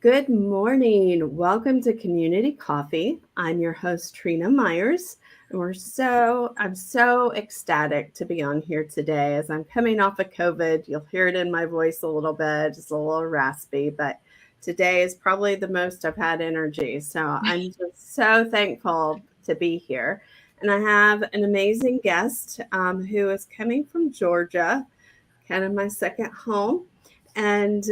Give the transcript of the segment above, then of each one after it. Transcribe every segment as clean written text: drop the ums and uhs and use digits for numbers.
Good morning. Welcome to Community Coffee. I'm your host, Trina Myers. And I'm so ecstatic to be on here today as I'm coming off of COVID. You'll hear it in my voice a little bit, just a little raspy, but today is probably the most I've had energy. So I'm just so thankful to be here. And I have an amazing guest who is coming from Georgia, kind of my second home. And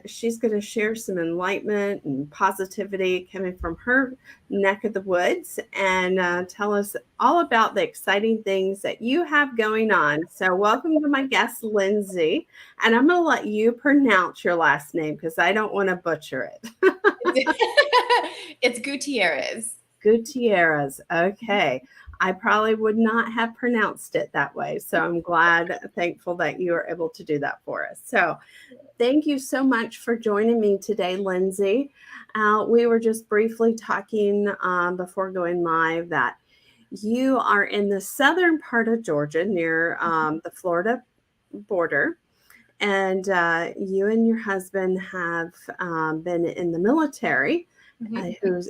she's going to share some enlightenment and positivity coming from her neck of the woods and tell us all about the exciting things that you have going on. So, welcome to my guest, Lindsay. And I'm going to let you pronounce your last name because I don't want to butcher it. It's Gutierrez. Gutierrez. Okay. I probably would not have pronounced it that way. So I'm thankful that you were able to do that for us. So thank you so much for joining me today, Lindsay. We were just briefly talking before going live that you are in the southern part of Georgia near the Florida border. And you and your husband have been in the military.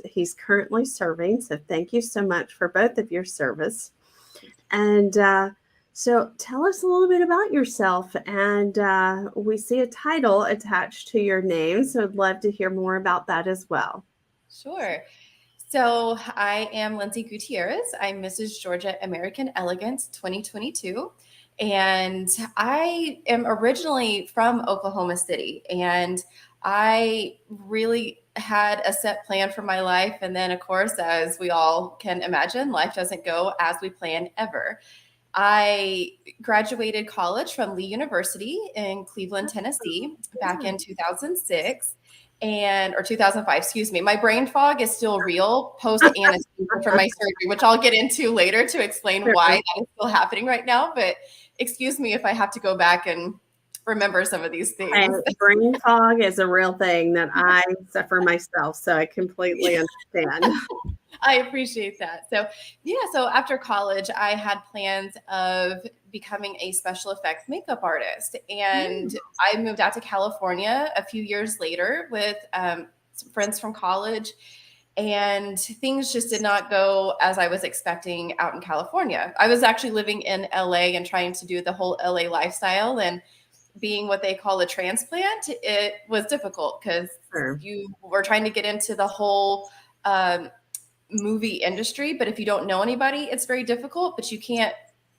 He's currently serving. So thank you so much for both of your service. And so tell us a little bit about yourself. And we see a title attached to your name. So I'd love to hear more about that as well. Sure. So I am Lindsay Gutierrez. I'm Mrs. Georgia American Elegance 2022. And I am originally from Oklahoma City. And I really had a set plan for my life. And then, of course, as we all can imagine, life doesn't go as we plan ever. I graduated college from Lee University in Cleveland, Tennessee back in 2006 or 2005, excuse me. My brain fog is still real post anesthesia from my surgery, which I'll get into later to explain why that is still happening right now. But excuse me if I have to go back and remember some of these things. And brain fog is a real thing that I suffer myself, so I completely understand. I appreciate that. So after college, I had plans of becoming a special effects makeup artist. And I moved out to California a few years later with some friends from college. And things just did not go as I was expecting out in California. I was actually living in LA and trying to do the whole LA lifestyle. And being what they call a transplant, it was difficult because you were trying to get into the whole movie industry. But if you don't know anybody, it's very difficult, but you can't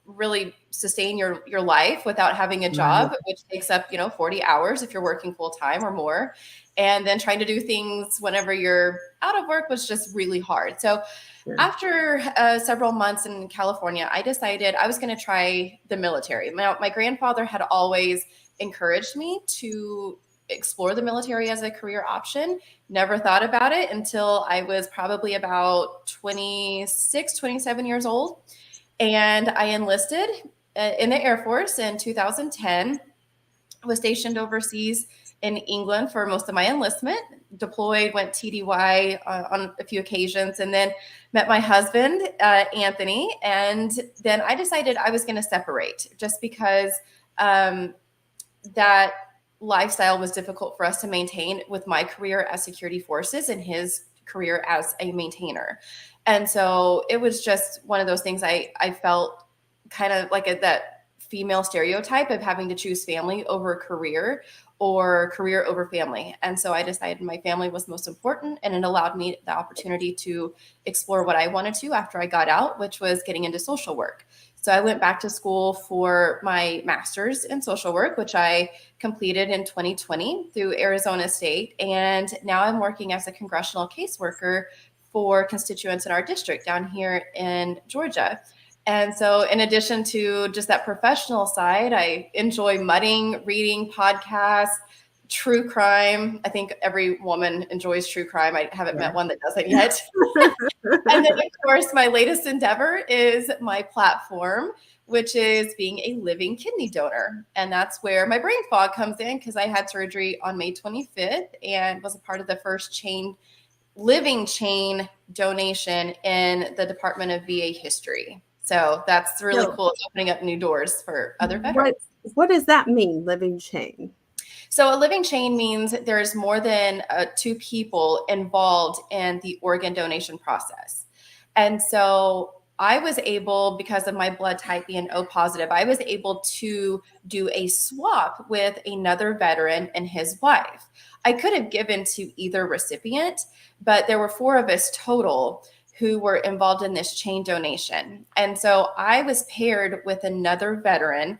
really sustain your life without having a job, which takes up, 40 hours if you're working full time or more. And then trying to do things whenever you're out of work was just really hard. So after several months in California, I decided I was going to try the military. Now, my grandfather had always encouraged me to explore the military as a career option. Never thought about it until I was probably about 26, 27 years old. And I enlisted in the Air Force in 2010, was stationed overseas in England for most of my enlistment, deployed, went TDY on a few occasions, and then met my husband, Anthony. And then I decided I was going to separate just because that lifestyle was difficult for us to maintain with my career as security forces and his career as a maintainer. And so it was just one of those things I felt kind of like that female stereotype of having to choose family over career or career over family. And so I decided my family was most important, and it allowed me the opportunity to explore what I wanted to after I got out, which was getting into social work. So I went back to school for my master's in social work, which I completed in 2020 through Arizona State. And now I'm working as a congressional caseworker for constituents in our district down here in Georgia. And so in addition to just that professional side, I enjoy mudding, reading podcasts, true crime. I think every woman enjoys true crime. I haven't met one that doesn't yet. And then, of course, my latest endeavor is my platform, which is being a living kidney donor. And that's where my brain fog comes in, because I had surgery on May 25th and was a part of the first living chain donation in the Department of VA history. So that's really cool. It's opening up new doors for other veterans. What does that mean, living chain? So a living chain means there's more than two people involved in the organ donation process. And so I was able, because of my blood type being O positive, I was able to do a swap with another veteran and his wife. I could have given to either recipient, but there were 4 of us total who were involved in this chain donation. And so I was paired with another veteran,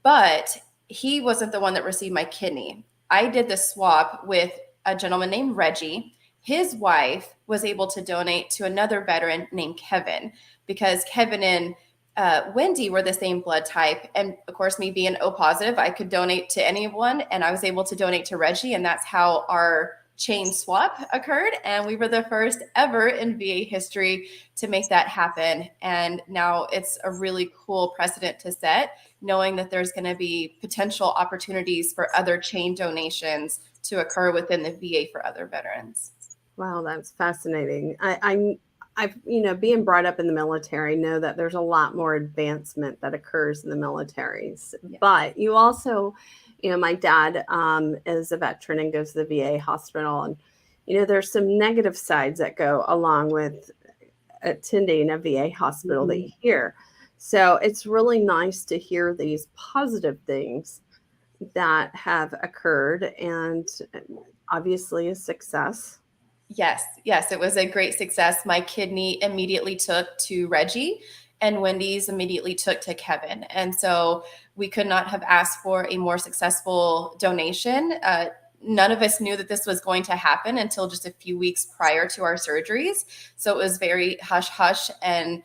but he wasn't the one that received my kidney. I did the swap with a gentleman named Reggie. His wife was able to donate to another veteran named Kevin, because Kevin and Wendy were the same blood type. And of course, me being O positive, I could donate to anyone, and I was able to donate to Reggie. And that's how our chain swap occurred. And we were the first ever in VA history to make that happen. And now it's a really cool precedent to set, knowing that there's going to be potential opportunities for other chain donations to occur within the VA for other veterans. Wow, that's fascinating. I've, being brought up in the military, know that there's a lot more advancement that occurs in the militaries. Yeah. But you also, my dad is a veteran and goes to the VA hospital. And, there's some negative sides that go along with attending a VA hospital that you hear. So it's really nice to hear these positive things that have occurred, and obviously a success. Yes, it was a great success. My kidney immediately took to Reggie, and Wendy's immediately took to Kevin. And so we could not have asked for a more successful donation. None of us knew that this was going to happen until just a few weeks prior to our surgeries. So it was very hush hush, and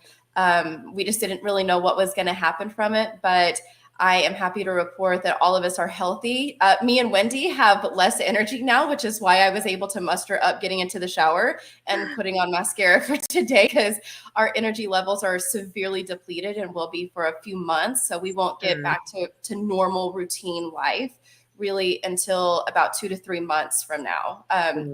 we just didn't really know what was going to happen from it. But I am happy to report that all of us are healthy. Me and Wendy have less energy now, which is why I was able to muster up getting into the shower and putting on mascara for today, because our energy levels are severely depleted and will be for a few months. So we won't get back to normal routine life really until about 2 to 3 months from now,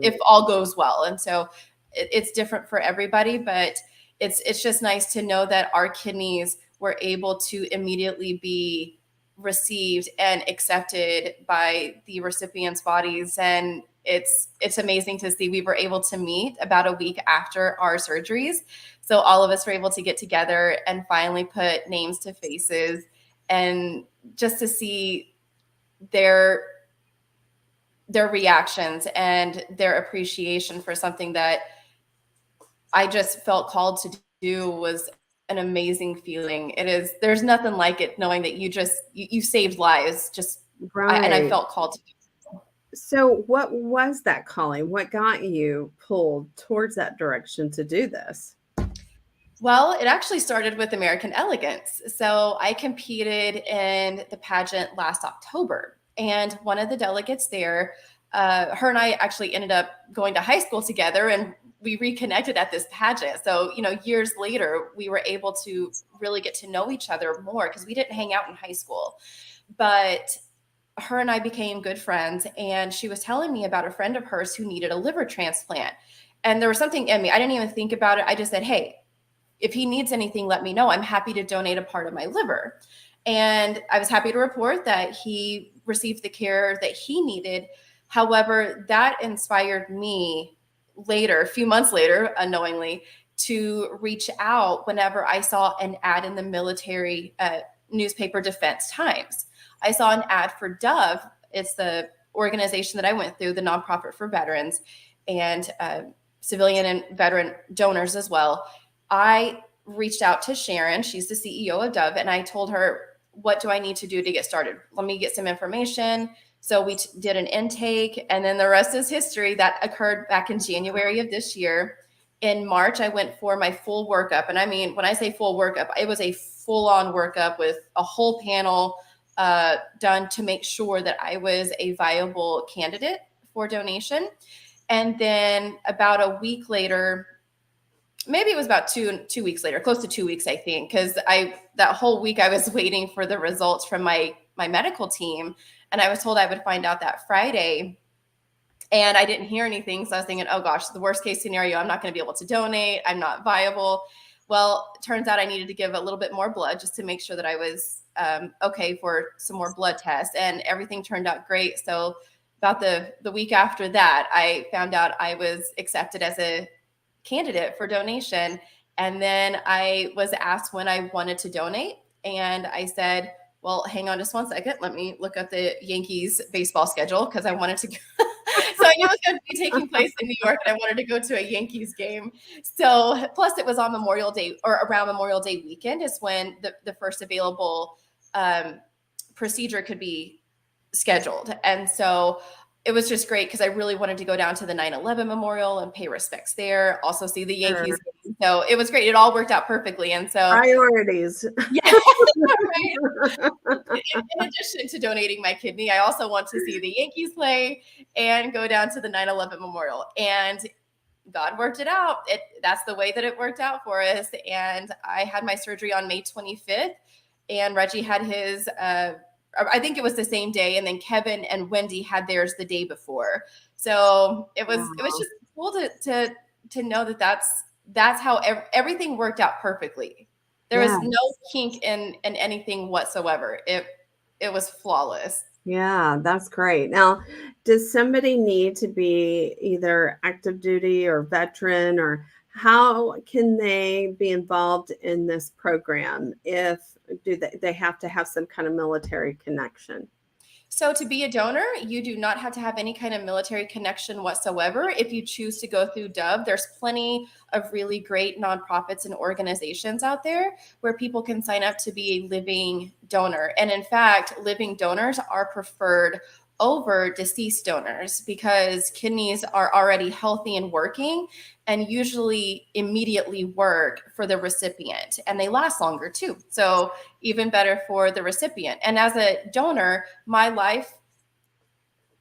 if all goes well. And so it's different for everybody, but it's just nice to know that our kidneys were able to immediately be received and accepted by the recipients' bodies. And it's amazing to see. We were able to meet about a week after our surgeries. So all of us were able to get together and finally put names to faces, and just to see their reactions and their appreciation for something that I just felt called to do was an amazing feeling. There's nothing like it, knowing that you saved lives, and I felt called to do. So what was that calling? What got you pulled towards that direction to do this? Well, it actually started with American Elegance. So I competed in the pageant last October, and one of the delegates there, her and I actually ended up going to high school together, and we reconnected at this pageant. So, years later, we were able to really get to know each other more, because we didn't hang out in high school. But her and I became good friends, and she was telling me about a friend of hers who needed a liver transplant. And there was something in me. I didn't even think about it. I just said, hey, if he needs anything, let me know. I'm happy to donate a part of my liver. And I was happy to report that he received the care that he needed. However, that inspired me later, a few months later, unknowingly, to reach out whenever I saw an ad in the military newspaper, Defense Times. I saw an ad for Dove. It's the organization that I went through, the nonprofit for veterans and civilian and veteran donors as well. I reached out to Sharon. She's the CEO of Dove. And I told her, what do I need to do to get started? Let me get some information. So we did an intake, and then the rest is history. That occurred back in January of this year. In March, I went for my full workup. And I mean, when I say full workup, it was a full-on workup with a whole panel done to make sure that I was a viable candidate for donation. And then about a week later, maybe it was about two weeks later, close to 2 weeks, I think, because that whole week I was waiting for the results from my medical team. And I was told I would find out that Friday, and I didn't hear anything. So I was thinking, oh gosh, the worst case scenario, I'm not going to be able to donate. I'm not viable. Well, it turns out I needed to give a little bit more blood just to make sure that I was okay for some more blood tests, and everything turned out great. So about the week after that, I found out I was accepted as a candidate for donation. And then I was asked when I wanted to donate. And I said, well, hang on just 1 second. Let me look at the Yankees baseball schedule because I wanted to go. So I knew it was going to be taking place in New York and I wanted to go to a Yankees game. So plus it was on Memorial Day or around Memorial Day weekend is when the first available procedure could be scheduled. And so it was just great because I really wanted to go down to the 9/11 memorial and pay respects there, also see the Yankees game. So it was great. It all worked out perfectly. And so priorities. yeah, right. In addition to donating my kidney, I also want to see the Yankees play and go down to the 9/11 memorial. And God worked it out. That's the way that it worked out for us. And I had my surgery on May 25th, and Reggie had his I think it was the same day, and then Kevin and Wendy had theirs the day before. So it was just cool to know that that's how everything worked out perfectly. There was no kink in anything whatsoever. It was flawless. Yeah, that's great. Now, does somebody need to be either active duty or veteran, or how can they be involved in this program? If do they have to have some kind of military connection? So to be a donor, you do not have to have any kind of military connection whatsoever. If you choose to go through Dove, there's plenty of really great nonprofits and organizations out there where people can sign up to be a living donor. And in fact, living donors are preferred over deceased donors because kidneys are already healthy and working and usually immediately work for the recipient, and they last longer too. So even better for the recipient. And as a donor, my life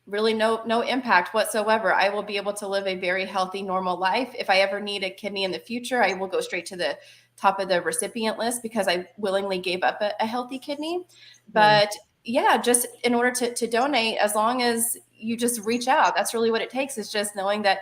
really no impact whatsoever. I will be able to live a very healthy, normal life. If I ever need a kidney in the future, I will go straight to the top of the recipient list because I willingly gave up a healthy kidney. But yeah, just in order to donate, as long as you just reach out, that's really what it takes, is just knowing that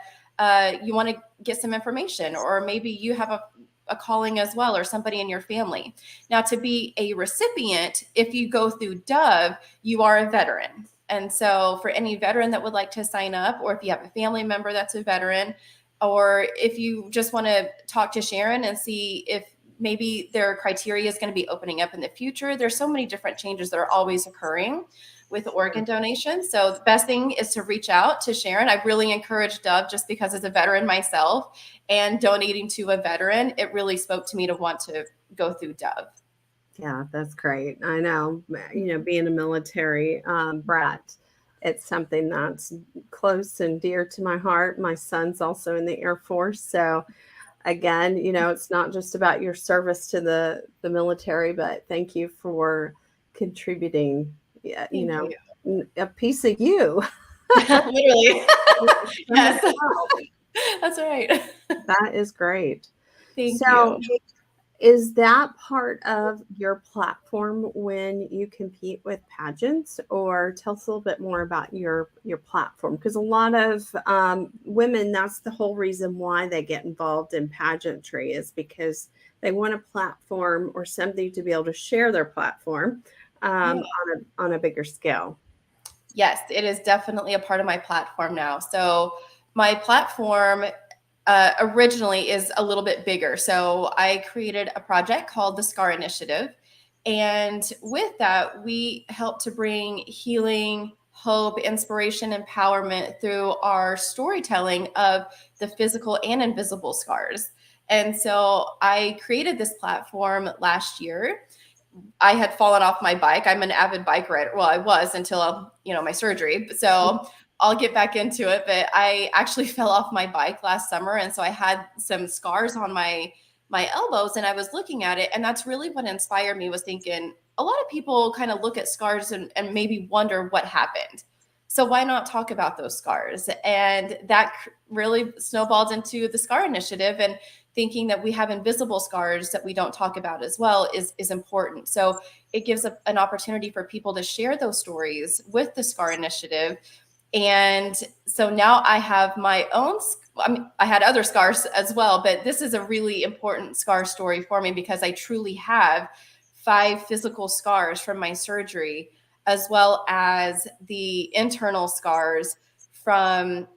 you want to get some information, or maybe you have a calling as well, or somebody in your family. Now, to be a recipient, if you go through Dove, you are a veteran. And so for any veteran that would like to sign up, or if you have a family member that's a veteran, or if you just want to talk to Sharon and see if maybe their criteria is going to be opening up in the future. There's so many different changes that are always occurring with organ donation. So the best thing is to reach out to Sharon. I really encourage Dove, just because as a veteran myself and donating to a veteran, it really spoke to me to want to go through Dove. Yeah, that's great. I know, being a military brat, it's something that's close and dear to my heart. My son's also in the Air Force. So again, it's not just about your service to the military, but thank you for contributing, a piece of you. Literally. Yes. That's right. That is great. Thank So, you. is that part of your platform when you compete with pageants, or tell us a little bit more about your platform? Because a lot of women, that's the whole reason why they get involved in pageantry, is because they want a platform or something to be able to share their platform on a bigger scale. Yes, it is definitely a part of my platform now. So my platform originally is a little bit bigger. So I created a project called the SCAR Initiative. And with that, we help to bring healing, hope, inspiration, empowerment through our storytelling of the physical and invisible scars. And so I created this platform last year. I had fallen off my bike. I'm an avid bike rider. Well, I was until, my surgery. So I'll get back into it. But I actually fell off my bike last summer. And so I had some scars on my elbows, and I was looking at it. And that's really what inspired me, was thinking a lot of people kind of look at scars and maybe wonder what happened. So why not talk about those scars? And that really snowballed into the SCAR Initiative, and thinking that we have invisible scars that we don't talk about as well is important. So it gives an opportunity for people to share those stories with the SCAR Initiative. And so now I have my own, I had other scars as well, but this is a really important scar story for me because I truly have 5 physical scars from my surgery. as well as the internal scars from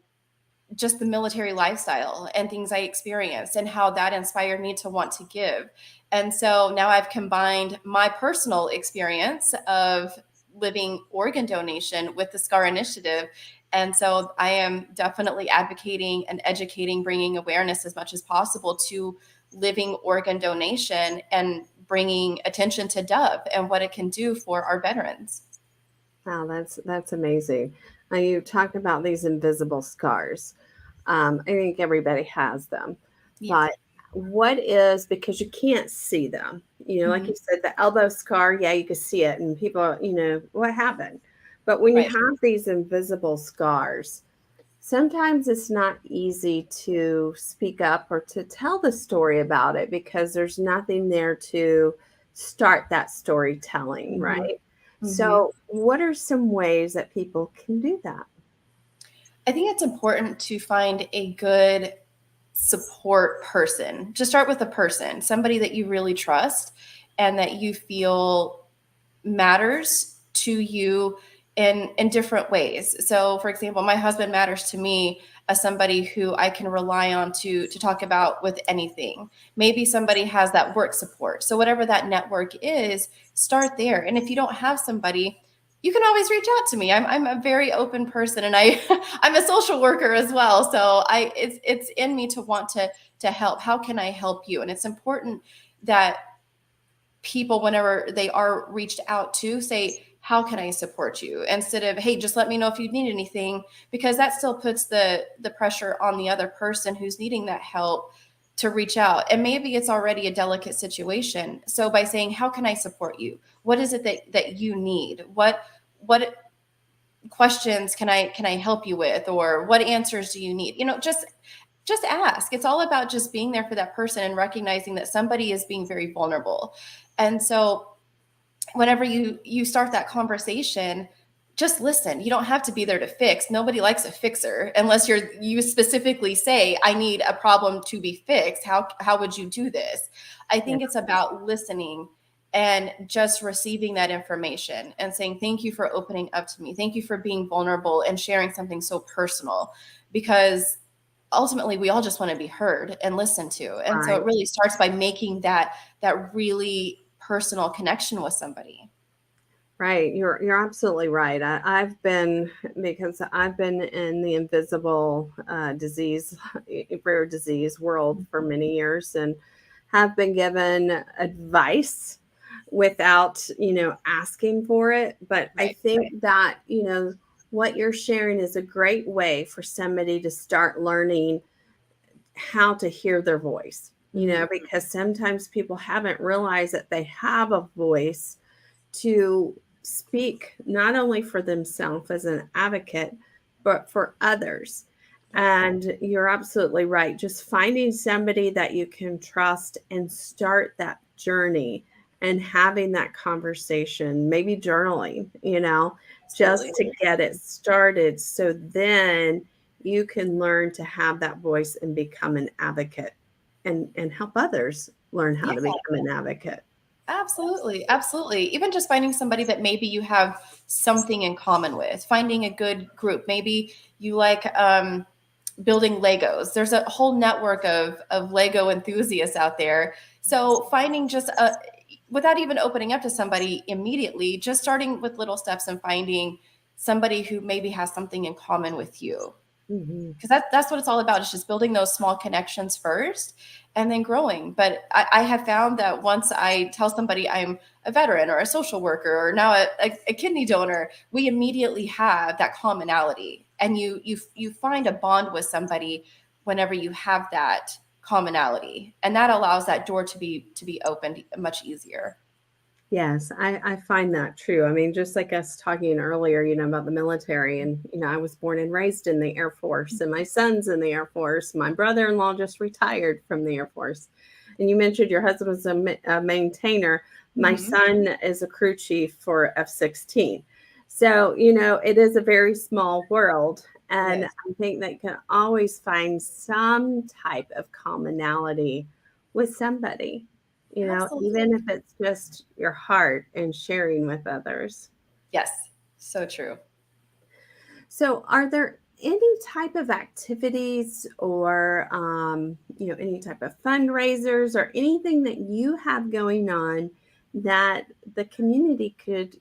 just the military lifestyle and things I experienced and how that inspired me to want to give. And so now I've combined my personal experience of living organ donation with the SCAR initiative. And so I am definitely advocating and educating, bringing awareness as much as possible to living organ donation and bringing attention to Dove and what it can do for our veterans. Wow, that's amazing. Now you talk about these invisible scars. I think everybody has them, Yeah. but what is, because you can't see them, like Mhm. you said, the elbow scar, yeah, you can see it, and people, what happened? But when you Right. have these invisible scars, sometimes it's not easy to speak up or to tell the story about it because there's nothing there to start that storytelling, Mhm. right? Mhm. So, what are some ways that people can do that? I think it's important to find a good support person. Just start with a person, somebody that you really trust and that you feel matters to you in different ways. So for example, my husband matters to me as somebody who I can rely on to talk about with anything. Maybe somebody has that work support. So whatever that network is, start there. And if you don't have somebody, you can always reach out to me. I'm a very open person, and I'm a social worker as well. So it's in me to want to help. How can I help you? And it's important that people, whenever they are reached out to, say, how can I support you, instead of, hey, just let me know if you need anything, because that still puts the pressure on the other person who's needing that help to reach out. And maybe it's already a delicate situation. So by saying, how can I support you, what is it that you need, what questions can I help you with, or what answers do you need, just ask. It's all about just being there for that person and recognizing that somebody is being very vulnerable. And so whenever you start that conversation, just listen. You don't have to be there to fix. Nobody likes a fixer unless you specifically say, I need a problem to be fixed. How would you do this? I Yeah. think it's about listening and just receiving that information and saying, thank you for opening up to me. Thank you for being vulnerable and sharing something so personal, because ultimately we all just want to be heard and listened to. And so Right. it really starts by making that really personal connection with somebody. Right. You're absolutely right. I've been, because I've been in the invisible disease, rare disease world for many years, and have been given advice without, asking for it. But I Right. think that, what you're sharing is a great way for somebody to start learning how to hear their voice, Mhm. because sometimes people haven't realized that they have a voice to speak not only for themselves as an advocate, but for others. Yep. And you're absolutely right. Just finding somebody that you can trust and start that journey and having that conversation, maybe journaling, just Absolutely. to get it started. So then you can learn to have that voice and become an advocate and help others learn how Yeah. to become an advocate. Absolutely. Absolutely. Even just finding somebody that maybe you have something in common with, finding a good group. Maybe you like building Legos. There's a whole network of Lego enthusiasts out there. So finding just without even opening up to somebody immediately, just starting with little steps and finding somebody who maybe has something in common with you. Mhm. Because that's what it's all about. It's just building those small connections first and then growing. But I have found that once I tell somebody I'm a veteran or a social worker or now a kidney donor, we immediately have that commonality, and you find a bond with somebody whenever you have that commonality, and that allows that door to be opened much easier. Yes, I find that true. I mean, just like us talking earlier, about the military, and I was born and raised in the Air Force, and my son's in the Air Force. My brother-in-law just retired from the Air Force, and you mentioned your husband was a maintainer. My Mhm. son is a crew chief for F-16. So it is a very small world, and Yes, I think that you can always find some type of commonality with somebody, even absolutely. if it's just your heart and sharing with others. Yes, so true. So, are there any type of activities or, any type of fundraisers or anything that you have going on that the community could,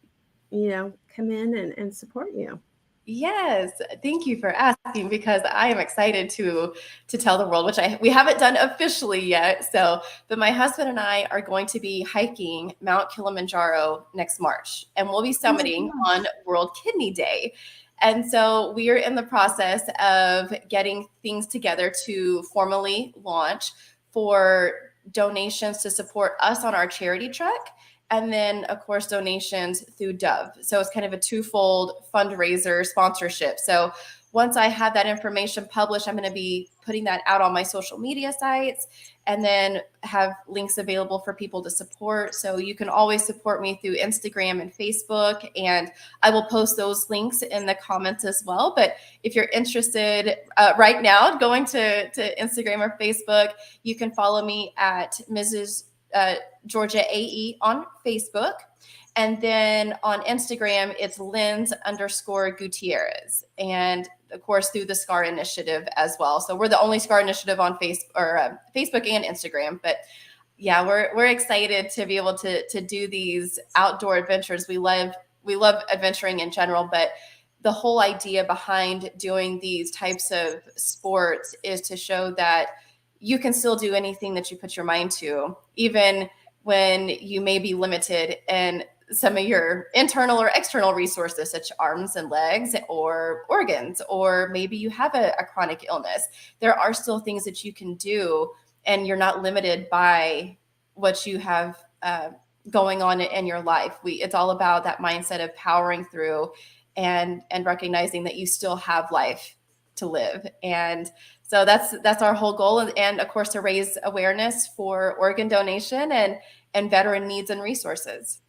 come in and support you? Yes, thank you for asking because I am excited to tell the world, which we haven't done officially yet. So, but my husband and I are going to be hiking Mount Kilimanjaro next March, and we'll be Oh my summiting on gosh. World Kidney Day. And so we are in the process of getting things together to formally launch for donations to support us on our charity trek, and then of course donations through Dove. So it's kind of a twofold fundraiser sponsorship. So once I have that information published, I'm going to be putting that out on my social media sites and then have links available for people to support. So you can always support me through Instagram and Facebook, and I will post those links in the comments as well. But if you're interested right now going to Instagram or Facebook, you can follow me at Mrs. Georgia AE on Facebook. And then on Instagram, it's Linds_Gutierrez. And of course, through the SCAR initiative as well. So we're the only SCAR initiative on Facebook and Instagram. But yeah, we're excited to be able to do these outdoor adventures. We love adventuring in general, but the whole idea behind doing these types of sports is to show that you can still do anything that you put your mind to, even when you may be limited in some of your internal or external resources, such arms and legs or organs, or maybe you have a chronic illness. There are still things that you can do, and you're not limited by what you have going on in your life. It's all about that mindset of powering through and recognizing that you still have life to live. And so that's our whole goal, and of course to raise awareness for organ donation and veteran needs and resources.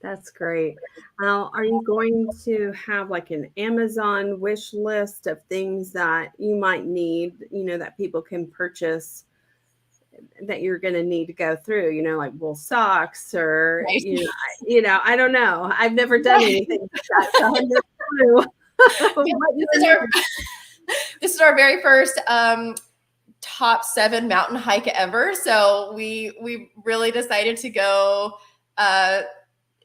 That's great. Now, are you going to have like an Amazon wish list of things that you might need, that people can purchase that you're going to need to go through, like wool socks or, Right. I don't know. I've never done Right. anything like that, so I have no clue Yeah, what you this is our need. this is our very first top 7 mountain hike ever. So we really decided to go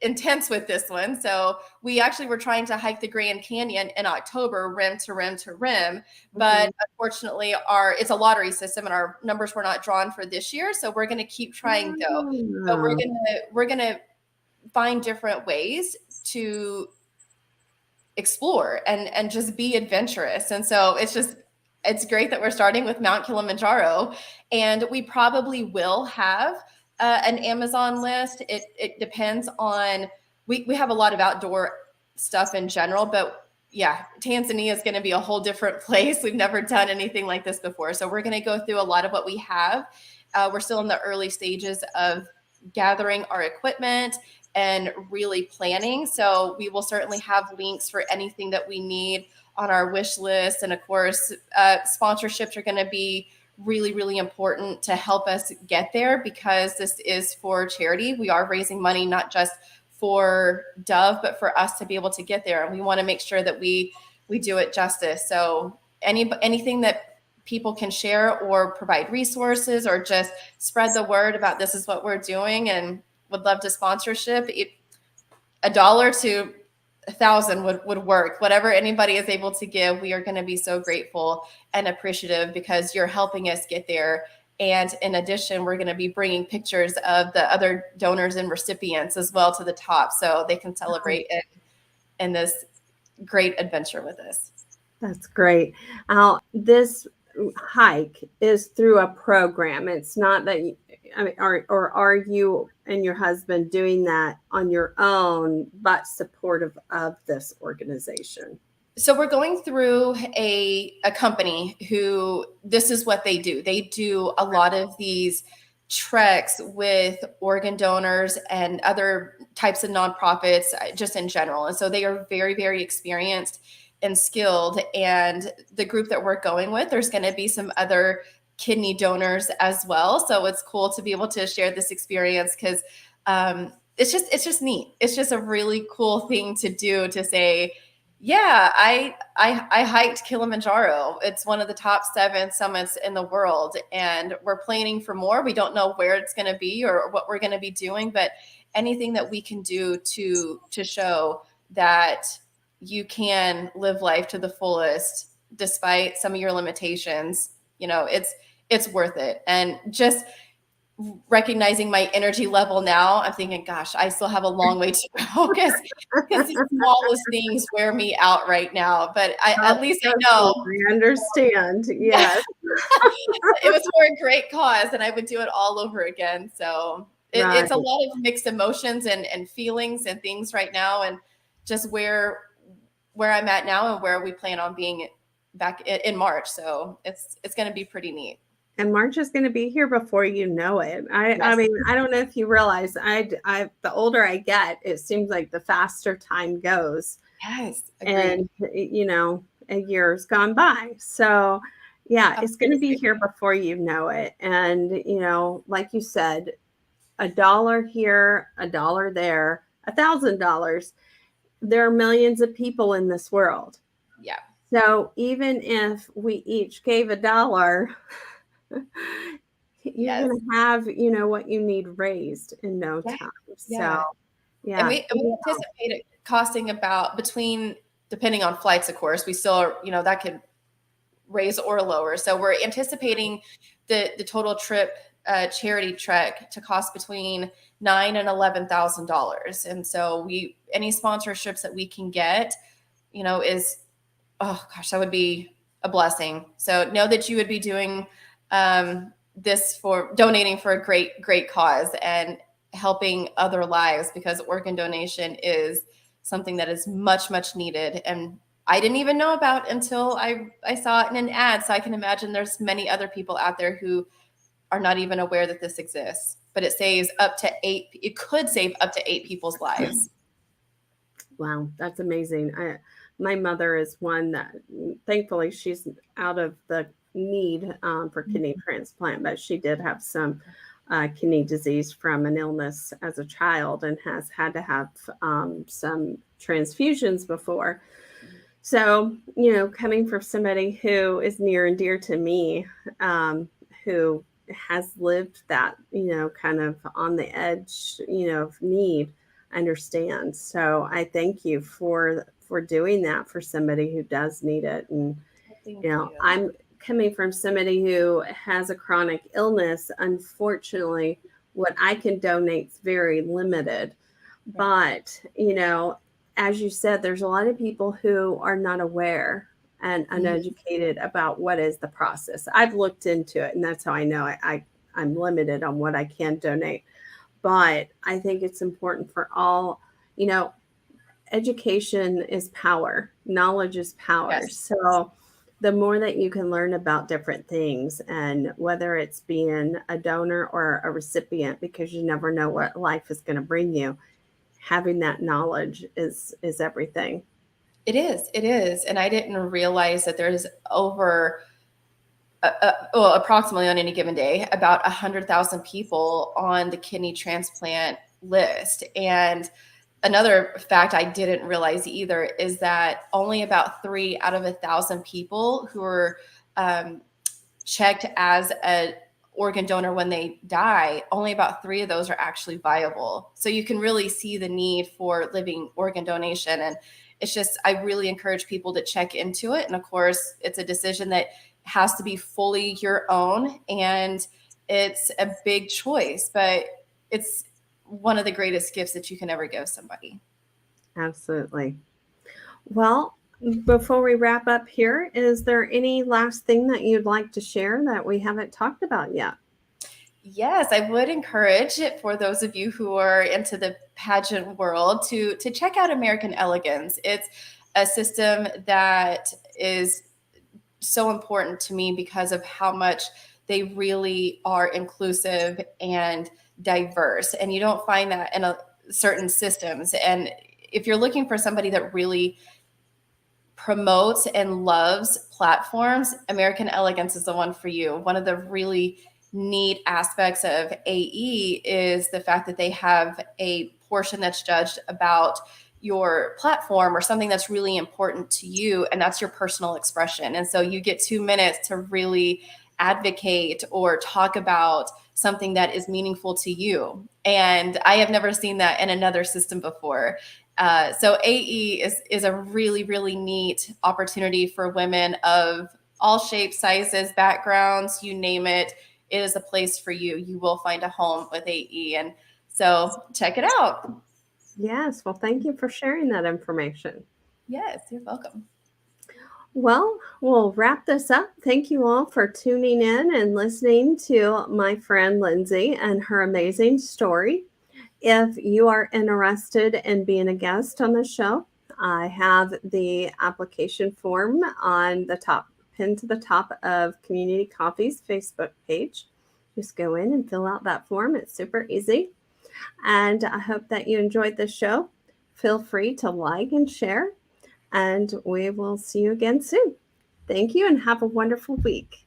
intense with this one. So we actually were trying to hike the Grand Canyon in October, rim to rim to rim, but unfortunately it's a lottery system and our numbers were not drawn for this year. So we're going to keep trying though, but we're going to find different ways to explore and just be adventurous. And so it's great that we're starting with Mount Kilimanjaro, and we probably will have an Amazon list. It depends on, we have a lot of outdoor stuff in general, but yeah, Tanzania is going to be a whole different place. We've never done anything like this before. So we're going to go through a lot of what we have. We're still in the early stages of gathering our equipment and really planning. So we will certainly have links for anything that we need on our wish list. And of course, sponsorships are going to be really, really important to help us get there because this is for charity. We are raising money, not just for Dove, but for us to be able to get there. And we want to make sure that we do it justice. So anything that people can share or provide resources or just spread the word about this is what we're doing and would love to sponsorship. $1 to 1,000 would work. Whatever anybody is able to give, we are going to be so grateful and appreciative because you're helping us get there. And in addition, we're going to be bringing pictures of the other donors and recipients as well to the top so they can celebrate in this great adventure with us. That's great. This hike is through a program. It's not that, are you and your husband doing that on your own, but supportive of this organization? So we're going through a company who this is what they do. They do a lot of these treks with organ donors and other types of nonprofits just in general. And so they are very, very experienced and skilled. And the group that we're going with, there's going to be some other kidney donors as well. So it's cool to be able to share this experience because it's just neat. It's just a really cool thing to do, to say, yeah, I hiked Kilimanjaro. It's one of the top 7 summits in the world, and we're planning for more. We don't know where it's going to be or what we're going to be doing, but anything that we can do to show that you can live life to the fullest despite some of your limitations, it's worth it. And just recognizing my energy level now, I'm thinking, gosh, I still have a long way to go, because the smallest things wear me out right now. But at least I know. I understand. Yes. It was for a great cause, and I would do it all over again. So it's a lot of mixed emotions and feelings and things right now, and just where I'm at now and where we plan on being back in March. So it's going to be pretty neat. And March is going to be here before you know it. I mean, I don't know if you realize, the older I get, it seems like the faster time goes. Yes. Agreed. And, a year's gone by. So, yeah, it's going to be here before you know it. And, like you said, $1 here, $1 there, $1,000. There are millions of people in this world. Yeah. So even if we each gave $1, you're going to have, what you need raised in no time. So, yeah. And we anticipate it costing about between, depending on flights, of course, we still, that could raise or lower. So we're anticipating the total trip, charity trek, to cost between $9,000 and $11,000. And so any sponsorships that we can get, is, oh gosh, that would be a blessing. So know that you would be doing this for donating for a great cause and helping other lives, because organ donation is something that is much, much needed. And I didn't even know about until I saw it in an ad. So I can imagine there's many other people out there who are not even aware that this exists, but it could save up to 8 people's lives. Wow. That's amazing. My mother is one that, thankfully, she's out of the need for kidney transplant, but she did have some kidney disease from an illness as a child and has had to have some transfusions before. So, coming from somebody who is near and dear to me, who has lived that, kind of on the edge, of need, I understand. So I thank you for doing that for somebody who does need it. And, I'm coming from somebody who has a chronic illness. Unfortunately, what I can donate is very limited. But, as you said, there's a lot of people who are not aware and uneducated about what is the process. I've looked into it, and that's how I know I'm limited on what I can donate. But I think it's important for all, education is power. Knowledge is power. Yes. So the more that you can learn about different things, and whether it's being a donor or a recipient, because you never know what life is going to bring you, having that knowledge is everything. It is. And I didn't realize that there's over approximately on any given day, about 100,000 people on the kidney transplant list. And another fact I didn't realize either is that only about 3 out of 1,000 people who are checked as an organ donor when they die, only about 3 of those are actually viable. So you can really see the need for living organ donation. And it's just, I really encourage people to check into it. And of course, it's a decision that has to be fully your own, and it's a big choice, but it's one of the greatest gifts that you can ever give somebody. Absolutely. Well, before we wrap up here, is there any last thing that you'd like to share that we haven't talked about yet? Yes, I would encourage it for those of you who are into the pageant world to check out American Elegance. It's a system that is so important to me because of how much they really are inclusive and diverse. And you don't find that in certain systems. And if you're looking for somebody that really promotes and loves platforms, American Elegance is the one for you. One of the really neat aspects of AE is the fact that they have a portion that's judged about your platform or something that's really important to you, and that's your personal expression. And so you get 2 minutes to really advocate or talk about something that is meaningful to you. And I have never seen that in another system before. So AE is a really, really neat opportunity for women of all shapes, sizes, backgrounds, you name it. It is a place for you. You will find a home with AE. And so check it out. Yes. Well, thank you for sharing that information. Yes, you're welcome. Well, we'll wrap this up. Thank you all for tuning in and listening to my friend Lindsay and her amazing story. If you are interested in being a guest on the show, I have the application form on the top, pinned to the top of Community Coffee's Facebook page. Just go in and fill out that form. It's super easy. And I hope that you enjoyed the show. Feel free to like and share, and we will see you again soon. Thank you and have a wonderful week.